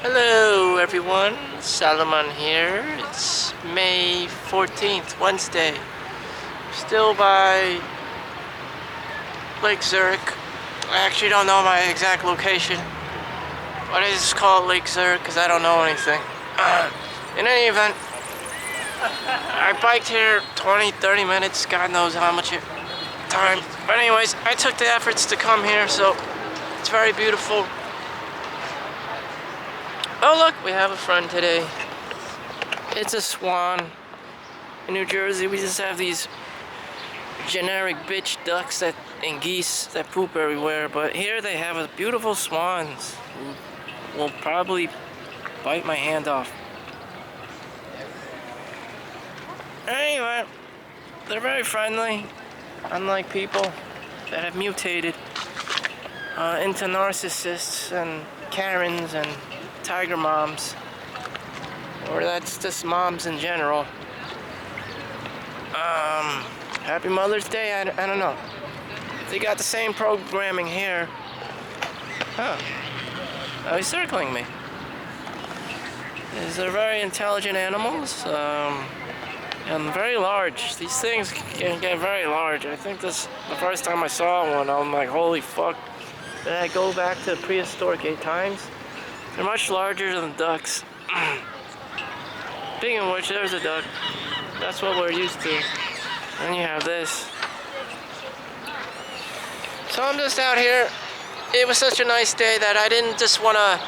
Hello everyone, Solomon here. It's May 14th, Wednesday. Still by Lake Zurich. I actually don't know my exact location, but I just call it Lake Zurich because I don't know anything. In any event, I biked here 20-30 minutes, God knows how much time. But anyways, I took the efforts to come here, so it's very beautiful. Oh look, we have a friend today. It's a swan. In New Jersey, we just have these generic bitch ducks and geese that poop everywhere, but here they have a beautiful swans who will probably bite my hand off. Anyway, they're very friendly, unlike people that have mutated into narcissists and Karens and tiger moms, or that's just moms in general. Happy Mother's Day. I don't know. They got the same programming here. Huh. Oh, he's circling me. They're very intelligent animals, and very large. These things can get very large. I think this the first time I saw one, I'm like, holy fuck. Then I go back to prehistoric times. They're much larger than ducks. Speaking of which, there's a duck. That's what we're used to. And you have this. So I'm just out here. It was such a nice day that I didn't just want to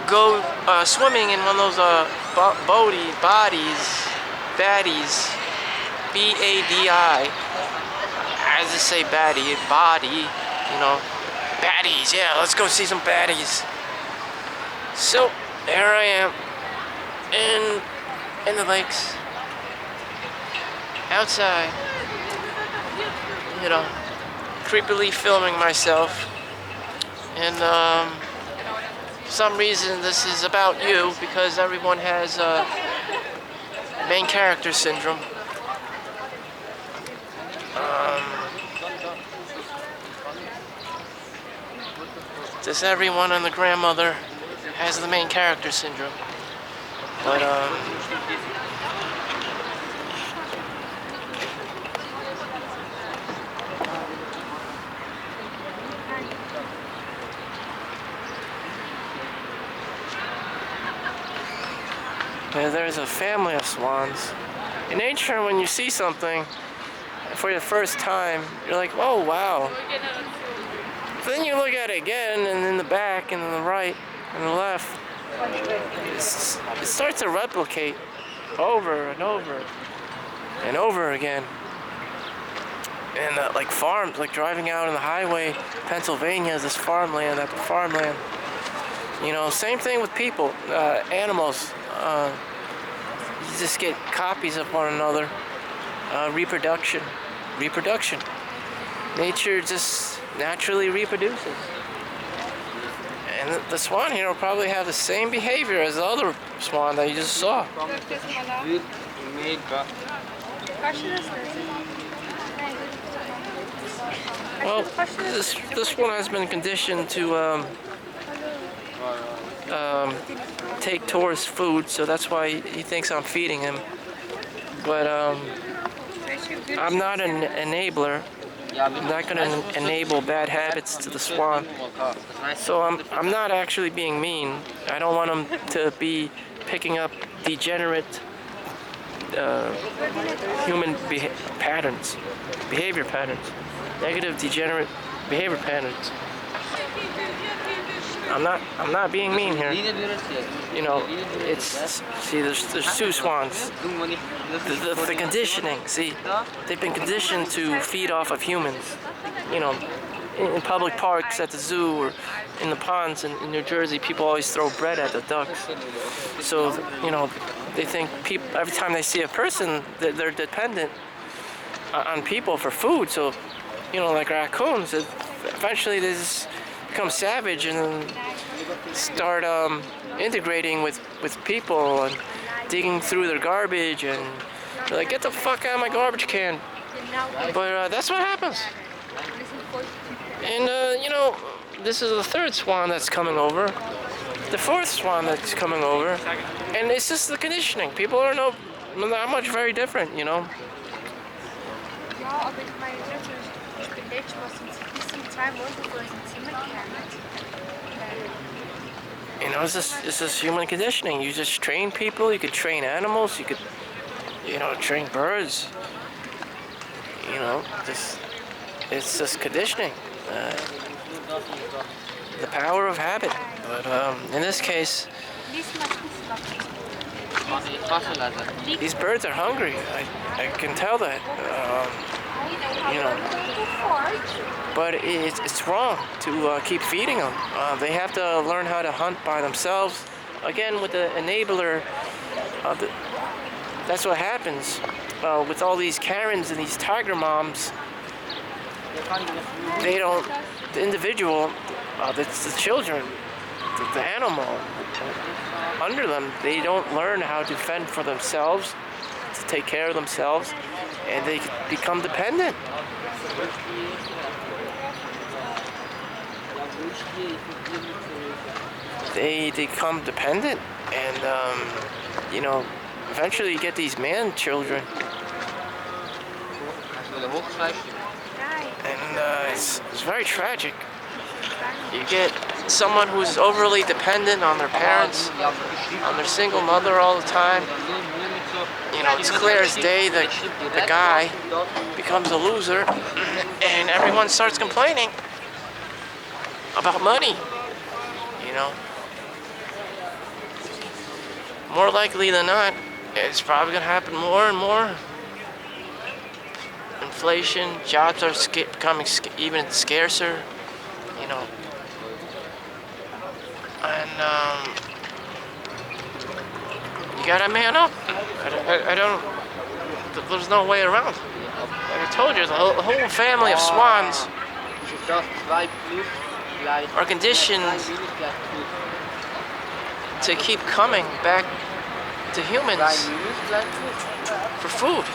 go swimming in one of those baddies, B-A-D-I. I just say baddie, body, you know. Baddies, yeah, let's go see some baddies. So, there I am, in the lakes, outside, you know, creepily filming myself, and for some reason this is about you, because everyone has main character syndrome. Just everyone and the grandmother has the main character syndrome. But there's a family of swans. In nature, when you see something for the first time, you're like, oh wow. Then you look at it again, and in the back, and in the right, and the left, it starts to replicate over and over and over again. And like farms, like driving out on the highway, Pennsylvania is this farmland after farmland. You know, same thing with people, animals. You just get copies of one another. Reproduction. Nature just naturally reproduces. And the swan here will probably have the same behavior as the other swan that you just saw. Well, this one has been conditioned to take tourist food, so that's why he thinks I'm feeding him. But I'm not an enabler. I'm not going to enable bad habits to the swan. So I'm not actually being mean. I don't want him to be picking up degenerate human behavior patterns, negative degenerate behavior patterns. I'm not being mean here. You know, see, there's two swans. The conditioning, see, they've been conditioned to feed off of humans. You know, in public parks, at the zoo, or in the ponds in New Jersey, people always throw bread at the ducks. So, you know, they think every time they see a person, they're dependent on people for food. So, you know, like raccoons, eventually they just become savage and then start integrating with people and digging through their garbage, and they're like, get the fuck out of my garbage can. But that's what happens. And you know, this is the third swan that's coming over. the fourth swan that's coming over, and it's just the conditioning. People are not much very different, you know. Ja, aber ich meine, ich bin letztes Mal bis in 2 Monate vor ins Zimmer gegangen. You know, it's just human conditioning. You just train people. You could train animals. You could, you know, train birds. You know, it's just conditioning. The power of habit. But in this case, these birds are hungry. I can tell that. You know, but it's wrong to keep feeding them. They have to learn how to hunt by themselves. Again, with the enabler, that's what happens with all these Karens and these tiger moms. They don't, the individual, it's the children, the animal under them, they don't learn how to fend for themselves, to take care of themselves, and they become dependent. They become dependent, and you know, eventually you get these man children, and it's very tragic. You get someone who's overly dependent on their parents, on their single mother all the time. You know, it's clear as day that the guy becomes a loser, and everyone starts complaining about money. You know, more likely than not, it's probably gonna happen more and more. Inflation, jobs are becoming even scarcer. You know, and you gotta man up. I don't. There's no way around. Like I told you, the whole family of swans are conditioned to keep coming back to humans for food.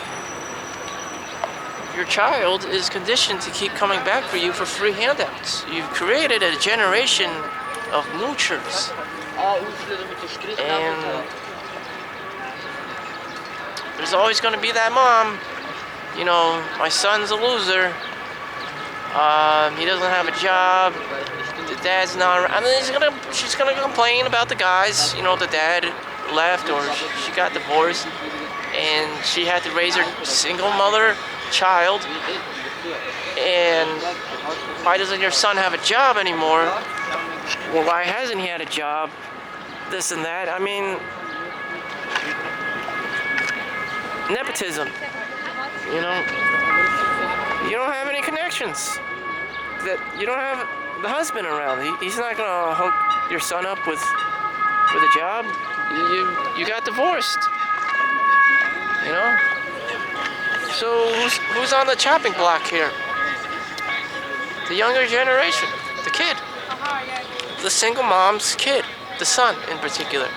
Your child is conditioned to keep coming back for you for free handouts. You've created a generation of moochers. And there's always going to be that mom. You know, my son's a loser. He doesn't have a job. The dad's not around. I mean, she's gonna complain about the guys. You know, the dad left or she got divorced, and she had to raise her single mother child. And why doesn't your son have a job anymore? Well, why hasn't he had a job? This and that. I mean, nepotism. You know, you don't have any connections. That you don't have the husband around. He's not gonna hook your son up with a job. You got divorced. You know. So who's on the chopping block here? The younger generation, the kid, the single mom's kid, the son in particular.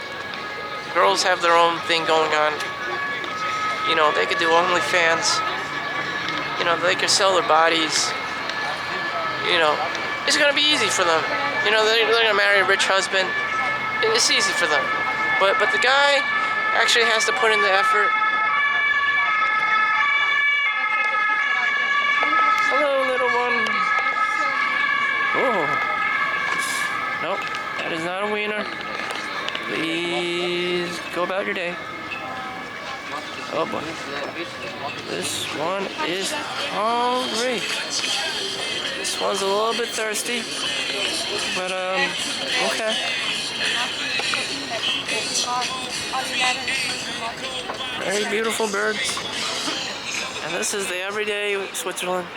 Girls have their own thing going on. You know, they could do OnlyFans. You know, they could sell their bodies. You know, it's gonna be easy for them. You know, they're gonna marry a rich husband. It's easy for them. But the guy actually has to put in the effort. Hello, little one. Oh. Nope, that is not a wiener. Please go about your day. Oh boy. This one is hungry. This one's a little bit thirsty. But okay. Very beautiful birds. And this is the everyday Switzerland.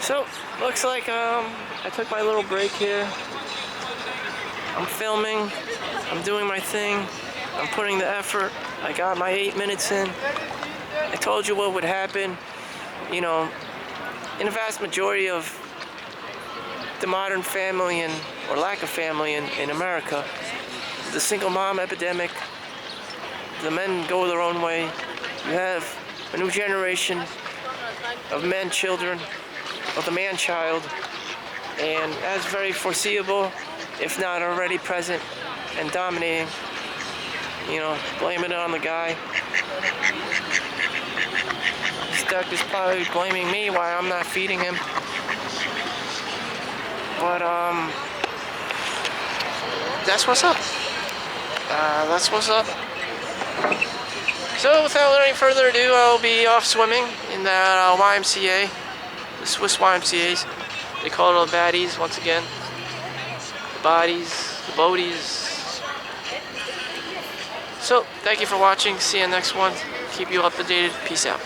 So, looks like I took my little break here. I'm filming. I'm doing my thing. I'm putting the effort. I got my 8 minutes in. I told you what would happen. You know, in a vast majority of the modern family or lack of family in America, the single mom epidemic, the men go their own way. You have a new generation of men, children, of the man-child, and as very foreseeable, if not already present and dominating. You know, blaming it on the guy. This duck is probably blaming me why I'm not feeding him. But that's what's up. That's what's up. So without any further ado, I'll be off swimming in the YMCA, the Swiss YMCA's. They call it the baddies once again. The bodies, the boaties. So thank you for watching. See you next one. Keep you up to date. Peace out.